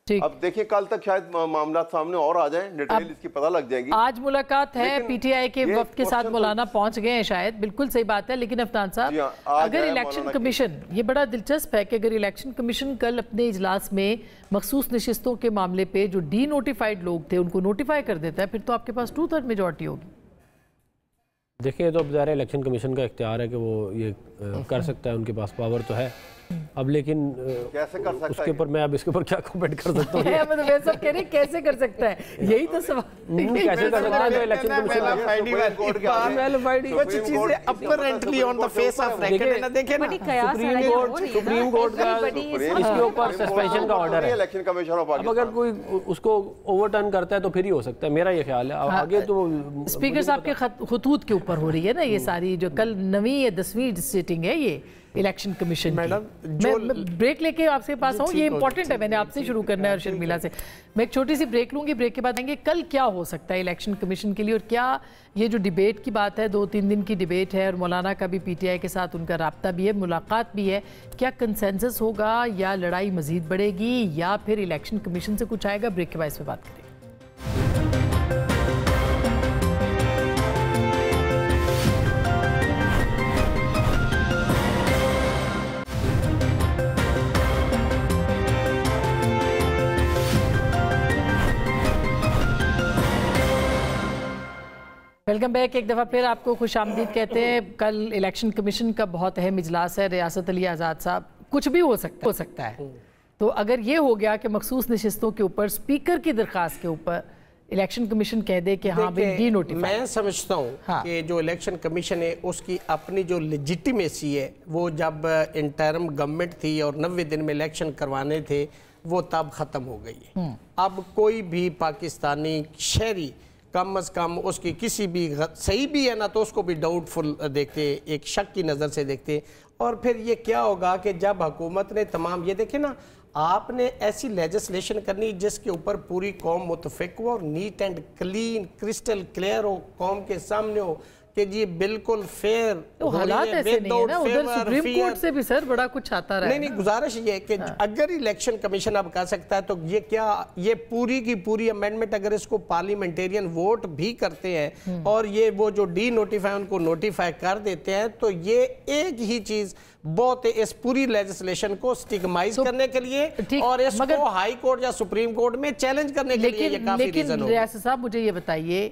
اب دیکھیں کل تک شاید معاملات سامنے اور آ جائیں، ڈیٹیل اس کی پتہ لگ جائے گی. آج ملاقات ہے پی ٹی آئی کے وفد کے ساتھ، مولانا پہنچ گئے ہیں شاید، بالکل صحیح بات ہے. لیکن افنان صاحب اگر الیکشن کمیشن، یہ بڑا دلچسپ ہے کہ اگر الیکشن کمیشن کل اپنے اجلاس میں مخصوص نشستوں کے معاملے پہ جو ڈی نوٹیفائیڈ لوگ تھے ان کو نوٹیفائی کر دیتا ہے، پھر تو آپ کے پاس 2/3 میجورٹی ہوگی. دیکھیں تو اب ظاہر الیکشن کمیشن کا اختیار ہے کہ وہ یہ کر سکتا ہے، ان کے پاس پاور تو ہے اب، لیکن کیسے کر سکتا ہے اس کے اوپر میں اب اس کے اوپر کیا کومنٹ کر سکتا ہوں؟ احمد ویس صاحب کہہ رہے ہیں کیسے کر سکتا ہے، یہی تو سوال کیسے کر سکتا ہے جو الیکشن کمیشن کچھ چیزیں apparently on the face of record ہے نا. دیکھیں نا سپریم کورٹ کا اس کے اوپر سسپینشن کا آرڈر ہے، الیکشن کمیشن آف اب اگر کوئی اس کو اوور ٹرن کرتا ہے تو پھر ہی ہو سکتا ہے، میرا یہ خیال ہے. آگے تو اسپیکر صاحب کے خطوط کے اوپر ہو رہی ہے نا یہ ساری، جو کل 9ویں یا 10ویں سیٹنگ ہے یہ الیکشن کمیشن کی. میں بریک لے کے آپ سے پاس آؤں، یہ امپورٹنٹ ہے، میں نے آپ سے شروع کرنا ہے اور شرمیلا سے. میں ایک چھوٹی سی بریک لوں گی، بریک کے بعد آئیں گے کل کیا ہو سکتا ہے الیکشن کمیشن کے لیے، اور کیا یہ جو ڈیبیٹ کی بات ہے 2-3 دن کی ڈیبیٹ ہے اور مولانا کا بھی پی ٹی آئی کے ساتھ ان کا رابطہ بھی ہے، ملاقات بھی ہے، کیا کنسنسس ہوگا یا لڑائی مزید بڑھے گی یا پھر الیکشن کمیشن سے کچھ آئے گا؟ بریک کے بعد اس پہ بات کریں گے. Welcome back. ایک دفعہ پھر آپ کو خوش آمدید کہتے ہیں. کل الیکشن کمیشن کا بہت اہم اجلاس ہے. ریاست علی آزاد صاحب، کچھ بھی ہو سکتا ہے، تو اگر یہ ہو گیا کہ مخصوص نشستوں کے اوپر اسپیکر کی درخواست کے اوپر الیکشن کمیشن کہہ دے کہ ہاں بھئی ڈی نوٹیفائی، میں سمجھتا ہوں کہ جو الیکشن کمیشن ہے اس کی اپنی جو لیجیٹیمیسی ہے وہ جب انٹرم گورنمنٹ تھی اور 90 دن میں الیکشن کروانے تھے وہ تب ختم ہو گئی ہے. اب کوئی بھی پاکستانی شہری کم از کم اس کی کسی بھی صحیح بھی ہے نا تو اس کو بھی ڈاؤٹ فل دیکھتے، ایک شک کی نظر سے دیکھتے. اور پھر یہ کیا ہوگا کہ جب حکومت نے تمام یہ دیکھیں نا، آپ نے ایسی لیجسلیشن کرنی جس کے اوپر پوری قوم متفق ہو اور net and clean crystal clear ہو، قوم کے سامنے ہو کہ جی بالکل فیئر. تو حالات ایسے نہیں ہے نا، ادھر سپریم کورٹ سے بھی سر بڑا کچھ آتا رہا ہے. نہیں، گزارش یہ ہے کہ اگر الیکشن کمیشن اب کہہ سکتا ہے تو یہ کیا، یہ پوری کی پوری امینڈمنٹ اگر اس کو پارلیمنٹیرین ووٹ بھی کرتے ہیں اور یہ وہ جو ڈی نوٹیفائی ان کو نوٹیفائی کر دیتے ہیں تو یہ ایک ہی چیز بہت اس پوری لیجسلیشن کو سٹیگمائز کرنے کے لیے اور اس کو ہائی کورٹ یا سپریم کورٹ میں چیلنج کرنے کے لیے یہ کافی ریزن ہو. لیکن ریاست صاحب مجھے یہ بتائیے،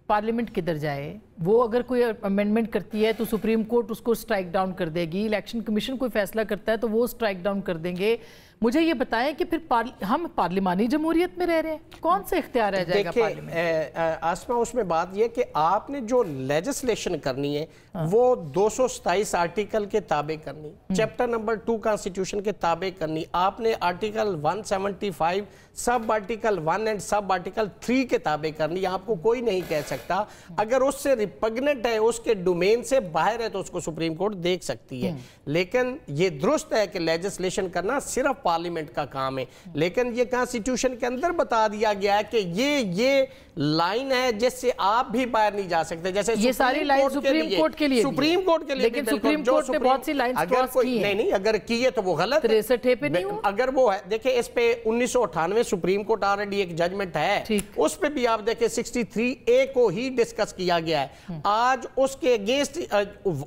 پارلیمنٹ کدھر جائے؟ وہ اگر کوئی امینڈمنٹ کرتی ہے تو سپریم کورٹ اس کو سٹرائک ڈاؤن کر دے گی، الیکشن کمیشن کوئی فیصلہ کرتا ہے تو وہ سٹرائک ڈاؤن کر دیں گے. مجھے یہ بتائیں کہ پھر ہم پارلیمانی جمہوریت میں رہ رہے ہیں، کون سے اختیار رہ جائے گا پارلیمنٹ؟ آسما اس میں بات یہ کہ آپ نے جو لیجسلیشن کرنی ہے وہ 227 آرٹیکل کے تابع کرنی، چیپٹر نمبر 2 کانسٹیٹیوشن کے تابع کرنی. آپ نے article 175 sub article 1 and sub article 3 کے تابع کرنی. آپ کو کوئی نہیں کہہ سکتا اگر اس سے ریپگننٹ ہے، اس کے ڈومین سے باہر ہے تو اس کو سپریم کورٹ دیکھ سکتی ہے. لیکن یہ درست ہے کہ لیجسلیشن کرنا صرف پارلیمنٹ کا کام ہے، لیکن یہ کانسٹیٹیوشن کے اندر بتا دیا گیا ہے کہ یہ لائن ہے جس سے آپ بھی باہر نہیں جا سکتے. جیسے یہ ساری لائن سپریم کورٹ کے لیے، سپریم کورٹ کے لیے، لیکن سپریم کورٹ نے بہت سی لائنز کراس کی ہیں. نہیں، اگر کیے تو وہ غلط ہے. 63 پہ نہیں ہوا. اگر وہ ہے، دیکھیں اس پہ 1998 سپریم کورٹ آلریڈی ایک ججمنٹ ہے، اس پہ بھی آپ دیکھیں 63A کو ہی ڈسکس کیا گیا ہے. آج اس کے اگینسٹ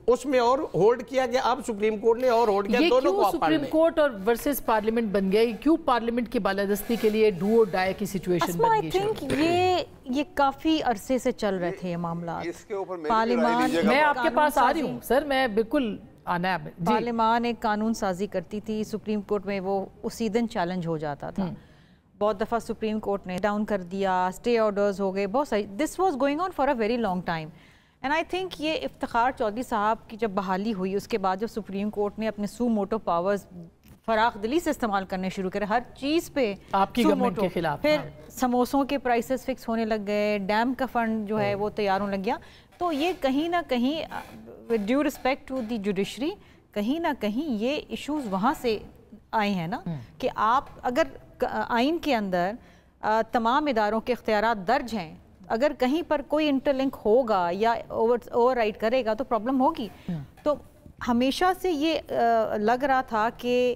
اس میں اور ہولڈ کیا گیا، اب سپریم کورٹ نے اور ہولڈ کیا. دونوں کو آپ پڑھ لیں. سپریم کورٹ اور ورسز پارلیمنٹ بن گیا، کیوں پارلیمنٹ کی بالادستی کے لیے ڈو اور ڈائی کی سچویشن بن گئی؟ I think یہ کافی عرصے سے چل رہے تھے یہ معاملات. پارلیمان، میں آپ کے پاس آ رہی ہوں سر، میں بالکل آنا ہے. پارلیمان ایک قانون سازی کرتی تھی، سپریم کورٹ میں وہ اسی دن چیلنج ہو جاتا تھا. بہت دفعہ سپریم کورٹ نے ڈاؤن کر دیا، سٹے آرڈرز ہو گئے، بہت ساری. This was going on for a very long time. And I think یہ افتخار چودھری صاحب کی جب بحالی ہوئی اس کے بعد جب سپریم کورٹ نے اپنے سو موٹو پاورز فراخ دلی سے استعمال کرنے شروع کرے، ہر چیز پہ آپ کی گورنمنٹ کے خلاف، پھر سموسوں کے پرائسز فکس ہونے لگ گئے، ڈیم کا فنڈ جو ہے وہ تیار ہونے لگ گیا. تو یہ کہیں نہ کہیں with due respect to the judiciary کہیں نہ کہیں یہ ایشوز وہاں سے آئے ہیں نا کہ آپ اگر آئین کے اندر تمام اداروں کے اختیارات درج ہیں، اگر کہیں پر کوئی انٹرلنک ہوگا یا اوور رائڈ کرے گا تو پرابلم ہوگی. تو ہمیشہ سے یہ لگ رہا تھا کہ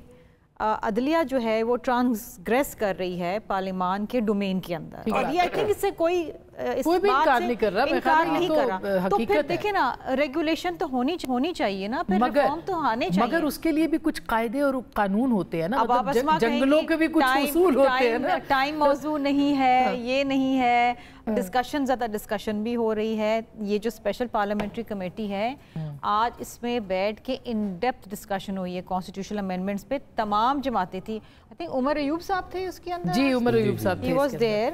عدلیہ جو ہے وہ ٹرانسگریس کر رہی ہے پارلیمان کے ڈومین کے اندر، اور یہ آئی تھنک اس سے کوئی انکار نہیں کر رہا. تو پھر دیکھیں نا ریگولیشن تو ہونی چاہیے نا، پھر ریفارم تو آنے چاہیے، مگر اس کے لیے بھی کچھ قاعدے اور قانون ہوتے ہیں نا، جنگلوں کے بھی کچھ اصول ہوتے ہیں نا. ٹائم موضوع نہیں ہے، یہ نہیں ہے، ڈسکشن زیادہ ڈسکشن بھی ہو رہی ہے. یہ جو اسپیشل پارلیمنٹری کمیٹی ہے آج اس میں بیٹھ کے ان ڈیپتھ ڈسکشن ہوئی ہے کانسٹیٹیوشنل امینڈمنٹس پہ، تمام جماعتیں تھی. آئی تھنک عمر ایوب صاحب تھے اس کے اندر، جی عمر ایوب صاحب ہی واز دیئر.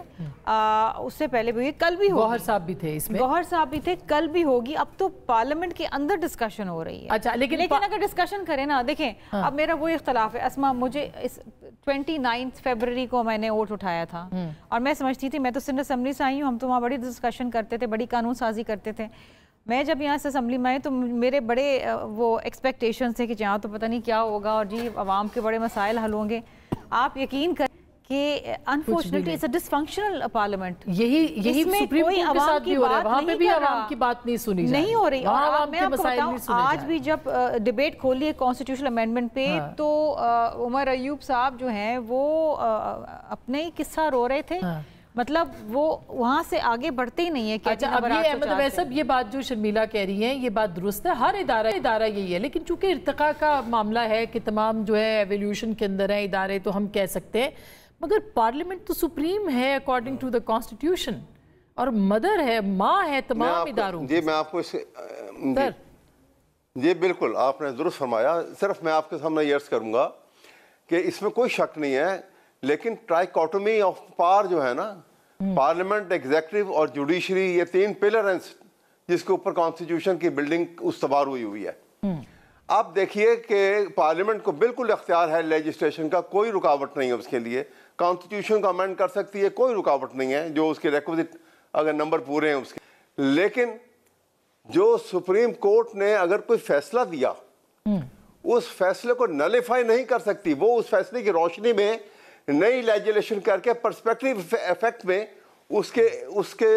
اس سے پہلے بھی کل بھی ہوگی، گوہر صاحب بھی تھے اس میں، گوہر صاحب بھی تھے، کل بھی ہوگی. اب تو پارلیمنٹ کے اندر ڈسکشن ہو رہی ہے. اچھا لیکن اگر ڈسکشن کریں نا، دیکھیں اب میرا وہی اختلاف ہے اسما، مجھے 29 فیبروری کو میں نے ووٹ اٹھایا تھا اور میں سمجھتی تھی، میں تو سندھ اسمبلی سے آئی ہوں، ہم تو وہاں بڑی ڈسکشن کرتے تھے، بڑی قانون سازی کرتے تھے. میں جب یہاں سے اسمبلی میں آئی تو میرے بڑے وہ ایکسپیکٹیشنز تھے کہ جہاں تو پتہ نہیں کیا ہوگا اور جی عوام کے بڑے مسائل حل ہوں گے. آپ یقین کریں کہ unfortunately it's a dysfunctional parliament. یہی سپریم کورٹ کے ساتھ بھی ہو رہا ہے، وہاں پہ بھی عوام کی بات نہیں سنی نہیں ہو رہی. اور میں آپ کو مسائل بتاؤں آج بھی جب ڈیبیٹ کھولی ہے کانسٹیٹیوشنل امینڈمنٹ پہ تو عمر ایوب صاحب جو ہیں وہ اپنے ہی قصہ رو رہے تھے، مطلب وہ وہاں سے آگے بڑھتے ہی نہیں ہے. اچھا اب یہ احمد ویسب یہ بات جو شرمیلا کہہ رہی ہیں یہ بات درست ہے، ہر ادارہ یہی ہے، لیکن چونکہ ارتقاء کا معاملہ ہے کہ تمام جو ہے ایولیوشن کے اندر ہیں ادارے، تو ہم کہہ سکتے ہیں، مگر پارلیمنٹ تو سپریم ہے اکارڈنگ ٹو دا کانسٹیٹیوشن، اور مدر ہے، ماں ہے تمام اداروں. جی میں آپ کو جی بالکل آپ نے درست فرمایا. صرف میں آپ کے سامنے یہ عرض کروں گا کہ اس میں کوئی شک نہیں ہے، لیکن ٹرائیکوٹومی آف پاور جو ہے نا، پارلیمنٹ، ایگزیکٹو اور جوڈیشری، یہ 3 پلر ہیں جس کے اوپر کانسٹیٹیوشن کی بلڈنگ استوار ہوئی ہے. اب دیکھیے کہ پارلیمنٹ کو بالکل اختیار ہے لیجسلیشن کا، کوئی رکاوٹ نہیں ہے اس کے لیے، کانسٹیٹیوشن کو امینڈ کر سکتی ہے، کوئی رکاوٹ نہیں ہے جو اس کے ریکوزٹ اگر نمبر پورے ہیں اس کے. لیکن جو سپریم کورٹ نے اگر کوئی فیصلہ دیا اس فیصلے کو نلیفائی نہیں کر سکتی. وہ اس فیصلے کی روشنی میں نئی لیجسلیشن کر کے پرسپیکٹیو ایفیکٹ میں اس کے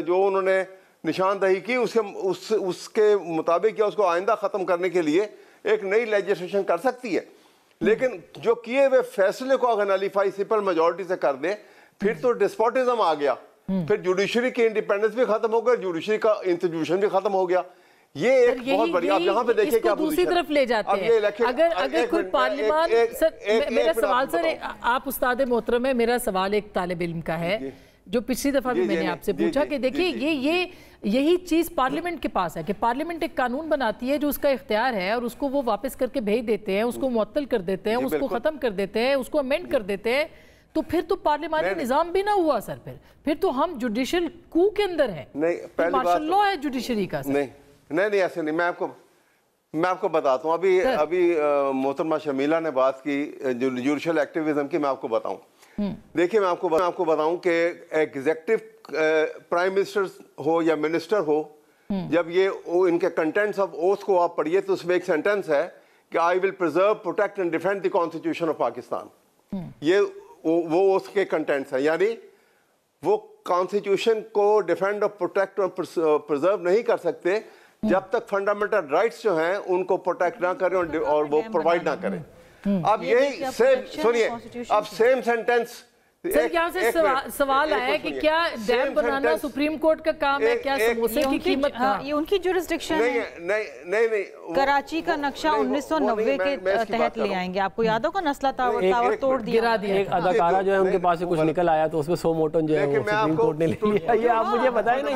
جو انہوں نے نشاندہی کی اس کے مطابق یا اس کو آئندہ ختم کرنے کے لیے ایک نئی لیجسلیشن کر سکتی ہے. لیکن جو کیے ہوئے فیصلے کو اگر نلیفائی سمپل میجورٹی سے کر دے پھر تو ڈسپوٹزم آ گیا، پھر جوڈیشری کی انڈیپینڈنس بھی ختم ہو گیا، جوڈیشری کا انسٹیٹیوشن بھی ختم ہو گیا. یہ ایک بہت بڑی، آپ یہاں پہ دیکھیں کیا دوسری طرف لے جاتے ہیں. اگر کوئی پارلیمان، میرا سوال سر، آپ استاد محترم ہے، میرا سوال ایک طالب علم کا ہے جو پچھلی دفعہ بھی میں نے آپ سے پوچھا کہ دیکھیے یہی چیز پارلیمنٹ کے پاس ہے کہ پارلیمنٹ ایک قانون بناتی ہے جو اس کا اختیار ہے اور اس کو وہ واپس کر کے بھیج دیتے ہیں، اس کو معطل کر دیتے ہیں، اس کو ختم کر دیتے ہیں، اس کو امینڈ کر دیتے ہیں. تو پھر تو پارلیمانی نظام بھی نہ ہوا سر. پھر تو ہم جوڈیشل کو کے اندر ہیں، مارشل لا ہے جوڈیشری کا. نہیں ایسے نہیں. میں آپ کو بتاتا ہوں. ابھی محترمہ شمیلہ نے بات کی جوڈیشل ایکٹیویزم کی. میں آپ کو بتاؤں، دیکھیے میں آپ کو بتاؤں کہ ایگزیکٹو پرائم منسٹر ہو یا منسٹر ہو، جب یہ ان کے کنٹینٹس آف اوتھ کو آپ پڑھیے تو اس میں ایک سینٹنس ہے کہ I will preserve, protect and defend the constitution of Pakistan. یہ وہ اوتھ کے کنٹینٹس ہیں، یعنی وہ کانسٹیٹیوشن کو ڈیفینڈ اور پروٹیکٹ اور پرزرو نہیں کر سکتے جب تک فنڈامنٹل رائٹس جو ہیں ان کو پروٹیکٹ نہ کریں اور وہ پرووائڈ نہ کریں. اب یہی سنیے، اب سیم سینٹینس سر یہاں سے سوال آیا ہے کہ کیا ڈیم بنانا سپریم کورٹ کا کام ہے، کیا سموسے کی قیمت؟ یہ ان کی جورسڈکشن ہے. نہیں کراچی کا نقشہ 1990 کے تحت لے آئیں گے. آپ کو یاد ہوگا نسلہ ٹاور توڑ دیا. ایک اداکارہ جو ہے ان کے پاس سے کچھ نکل آیا تو اس میں 100 موٹن جو ہے وہ سپریم کورٹ نے لے لیا. یہ آپ مجھے بتائیں نا،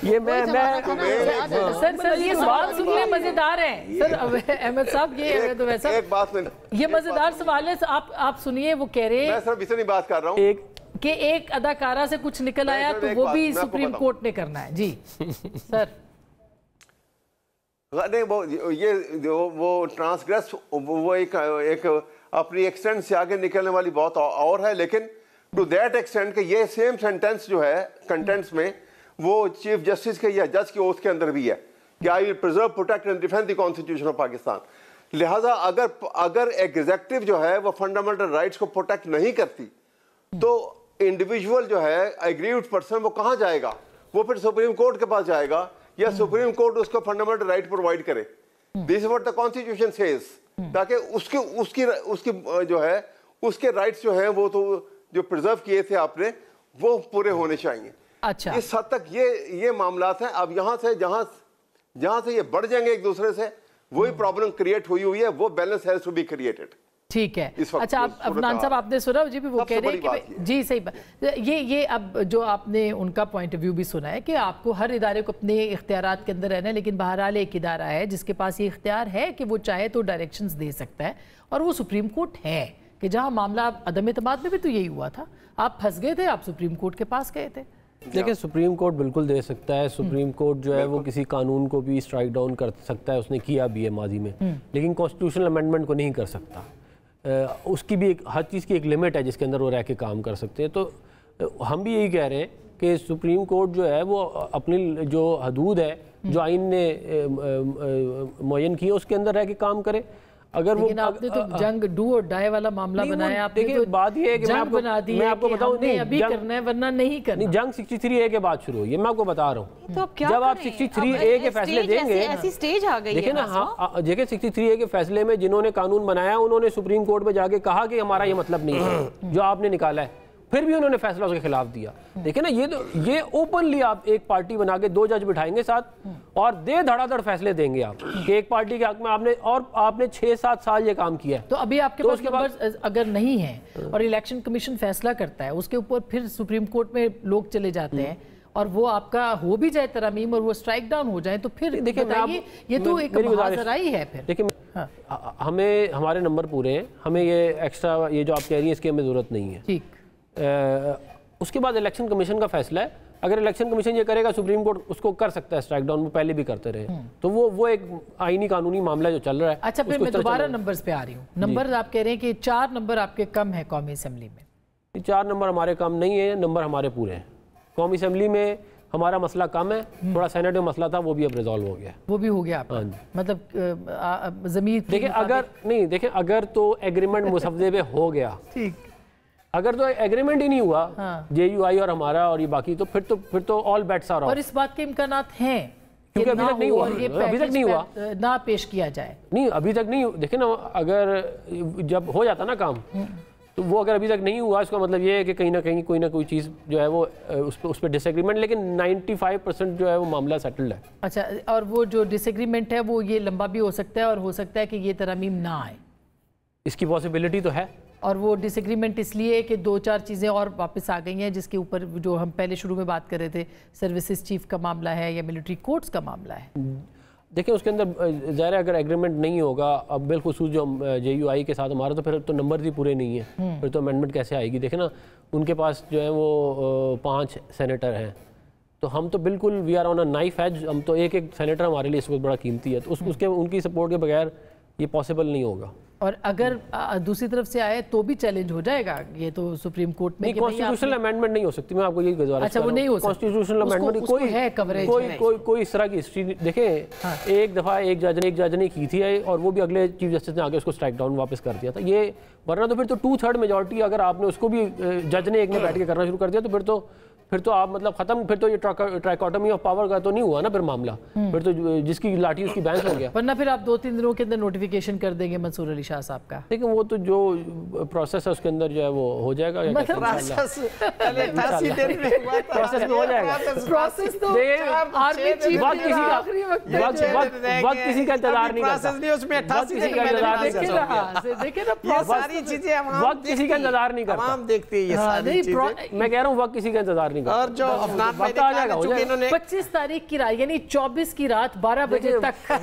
یہ میں سر یہ سوال سننے مزیدار ہیں سر احمد صاحب. یہ مزیدار سوال ہے. آپ سنیے، وہ کہہ رہے ہیں، میں صرف اسے نہیں بات کر رہا ہوں کہ ایک اداکارہ سے کچھ نکل آیا تو وہ بھی سپریم کورٹ نے کرنا ہے. جی سر نہیں، وہ ٹرانسگریس، وہ ایک اپنی ایکسٹینٹ سے آگے نکلنے والی بات اور ہے، لیکن ٹو دیٹ ایکسٹینٹ کہ یہ سیم سینٹینس جو ہے کنٹینٹس میں وہ چیف جسٹس کے یا جج کے اوتھ کے اندر بھی ہے کہ I will preserve protect and defend the constitution of Pakistan. لہٰذا اگر ایگزیکٹو جو ہے وہ فنڈامنٹل رائٹس کو پروٹیکٹ نہیں کرتی تو انڈیویجول جو ہے ایگریوڈ پرسن وہ کہاں جائے گا؟ وہ پھر سپریم کورٹ کے پاس جائے گا یا سپریم کورٹ اس کو فنڈامنٹل رائٹ پرووائڈ کرے. This is what the constitution says, تاکہ اس کی جو ہے اس کے رائٹس جو ہیں وہ تو جو پرزرو کیے تھے آپ نے وہ پورے ہونے چاہیے. اچھا اس حد تک یہ معاملات ہیں. اب یہاں سے جہاں سے یہ بڑھ جائیں گے ایک دوسرے سے وہی پرابلم کریٹ ہوئی ہے، وہ balance has to be created. ٹھیک ہے. اچھا عفنان صاحب آپ نے سنا جی بھی وہ کہہ رہے ہیں کہ جی صحیح بات، یہ اب جو آپ نے ان کا پوائنٹ آف ویو بھی سنا ہے کہ آپ کو ہر ادارے کو اپنے اختیارات کے اندر رہنا ہے، لیکن بہرحال ایک ادارہ ہے جس کے پاس یہ اختیار ہے کہ وہ چاہے تو ڈائریکشنز دے سکتا ہے، اور وہ سپریم کورٹ ہے کہ جہاں معاملہ عدم اعتماد میں بھی تو یہی ہوا تھا. آپ پھنس گئے تھے، آپ سپریم کورٹ کے پاس گئے تھے. دیکھیں سپریم کورٹ بالکل دے سکتا ہے. سپریم کورٹ جو ہے وہ کسی قانون کو بھی اسٹرائک ڈاؤن کر سکتا ہے، اس نے کیا بھی ہے ماضی میں، لیکن کانسٹیٹیوشنل امینڈمنٹ کو نہیں کر سکتا. اس کی بھی ہر چیز کی ایک لمٹ ہے جس کے اندر وہ رہ کے کام کر سکتے ہیں. تو ہم بھی یہی کہہ رہے ہیں کہ سپریم کورٹ جو ہے وہ اپنی جو حدود ہے جو آئین نے معین کی ہے اس کے اندر رہ کے کام کرے. اگر وہ آپ نے تو جنگ ڈو اور ڈائی والا معاملہ بنایا، آپ نے تو بات یہ ہے کہ میں آپ کو بتاؤں نہیں ابھی کرنا ہے ورنہ نہیں کرنا. جنگ 63A کے بعد شروع ہوئی ہے، میں آپ کو بتا رہا ہوں. جب آپ 63A کے فیصلے دیں گے، ایسی سٹیج آ گئی ہے دیکھیں نا، دیکھیں 63A کے فیصلے میں جنہوں نے قانون بنایا انہوں نے سپریم کورٹ میں جا کے کہا کہ ہمارا یہ مطلب نہیں ہے جو آپ نے نکالا ہے، پھر بھی انہوں نے فیصلہ اس کے خلاف دیا. دیکھیں نا، یہ اوپنلی آپ ایک پارٹی بنا کے 2 جج بٹھائیں گے ساتھ اور دھڑا دھڑ فیصلے دیں گے آپ کہ ایک پارٹی کے حق میں آپ نے 6-7 سال یہ کام کیا ہے. تو ابھی آپ کے پاس نمبرز اگر نہیں ہیں اور الیکشن کمیشن فیصلہ کرتا ہے اس کے اوپر پھر سپریم کورٹ میں لوگ چلے جاتے ہیں اور وہ آپ کا ہو بھی جائے ترامیم اور وہ اسٹرائک ڈاؤن ہو جائیں، تو پھر بتائیے یہ تو ایک محاذرائی ہے. پھر دیکھیں ہمیں ہمارے نمبر پورے ہیں، ہمیں یہ ایکسٹرا یہ جو آپ کہہ رہی ہیں اس کی ہمیں ضرورت نہیں ہے. ٹھیک. اس کے بعد الیکشن کمیشن کا فیصلہ ہے. اگر الیکشن کمیشن یہ کرے گا سپریم کورٹ اس کو کر سکتا ہے اسٹرائک ڈاؤن، وہ پہلے بھی کرتے رہے. تو وہ ایک آئینی قانونی معاملہ جو چل رہا ہے. اچھا پھر میں دوبارہ نمبرز پہ آ رہی ہوں. نمبر آپ کہہ رہے ہیں کہ 4 نمبر آپ کے کم ہیں قومی اسمبلی میں. 4 نمبر ہمارے کم نہیں ہیں، نمبر ہمارے پورے ہیں. قومی اسمبلی میں ہمارا مسئلہ کم ہے، تھوڑا سینٹ میں مسئلہ تھا وہ بھی اب ریزالو ہو گیا. وہ بھی ہو گیا مطلب ضمیر. دیکھیں اگر تو ایگریمنٹ مسودے پہ ہو گیا، ٹھیک، اگر تو ایگریمنٹ ہی نہیں ہوا جے یو آئی اور ہمارا اور یہ باقی، تو پھر تو آل بیٹس آر آف. اور اس بات کے امکانات ہیں کیونکہ ابھی تک نہیں ہوا نہ پیش کیا جائے. نہیں ابھی تک نہیں. دیکھیں نا، اگر جب ہو جاتا نا کام تو وہ اگر ابھی تک نہیں ہوا اس کا مطلب یہ ہے کہ کہیں نہ کہیں کوئی نہ کوئی چیز جو ہے وہ اس پہ ڈس ایگریمنٹ، لیکن 95% جو ہے وہ معاملہ سیٹلڈ ہے. اچھا، اور وہ جو ڈس ایگریمنٹ ہے وہ یہ لمبا بھی ہو سکتا ہے اور ہو سکتا ہے کہ یہ ترامیم نہ آئے، اس کی پاسبلٹی تو ہے. اور وہ ڈس ایگریمنٹ اس لیے کہ 2-4 چیزیں اور واپس آ گئی ہیں جس کے اوپر جو ہم پہلے شروع میں بات کر رہے تھے، سروسز چیف کا معاملہ ہے یا ملٹری کورٹس کا معاملہ ہے. دیکھیں اس کے اندر ظاہر ہے اگر ایگریمنٹ نہیں ہوگا اب بالخصوص جو جے یو آئی کے ساتھ ہمارا، تو پھر تو نمبر ہی پورے نہیں ہیں، پھر تو امینڈمنٹ کیسے آئے گی. دیکھیں نا ان کے پاس جو ہے وہ 5 سینیٹر ہیں، تو ہم تو بالکل we are on a knife edge. ہم تو ایک سینیٹر ہمارے لیے اس وقت بڑا قیمتی ہے، تو ان کی سپورٹ کے بغیر یہ پاسبل نہیں ہوگا. اور اگر دوسری طرف سے آئے تو بھی چیلنج ہو جائے گا یہ تو سپریم کورٹ میں. کانسٹیٹیوشنل امینڈمنٹ نہیں ہو سکتی، میں آپ کو یہی گزارش. اچھا وہ نہیں ہو سکتی کانسٹیٹیوشنل امینڈمنٹ کوئی اس طرح کی ہسٹری. دیکھیں ایک دفعہ ایک جج نے کی تھی اور وہ بھی اگلے چیف جسٹس نے آگے اس کو اسٹرائک ڈاؤن واپس کر دیا تھا. یہ ورنہ تو پھر تو 2/3 میجورٹی اگر آپ نے اس کو بھی جج نے ایک نے بیٹھ کے کرنا شروع کر دیا تو پھر تو آپ مطلب ختم. پھر تو یہ ٹرائکوٹمی آف پاور کا تو نہیں ہوا نا پھر معاملہ، پھر تو جس کی لاٹھی اس کی بینس ہو گیا. ورنہ پھر آپ 2-3 دنوں کے اندر نوٹیفیکیشن کر دیں گے منصور علی شاہ صاحب کا. لیکن وہ تو جو پروسیس ہے اس کے اندر جو ہے وہ ہو جائے گا. پروسیس میں ہو جائے گا. وقت کسی کا انتظار نہیں کرتا. وقت کسی کا انتظار نہیں کرتا. دیکھتے میں کہہ رہا ہوں وقت کسی کا انتظار نہیں. اور جو افنان بھائی نے کہا چونکہ انہوں نے 25 تاریخ کی رات یعنی 24 کی رات 12 بجے تک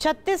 36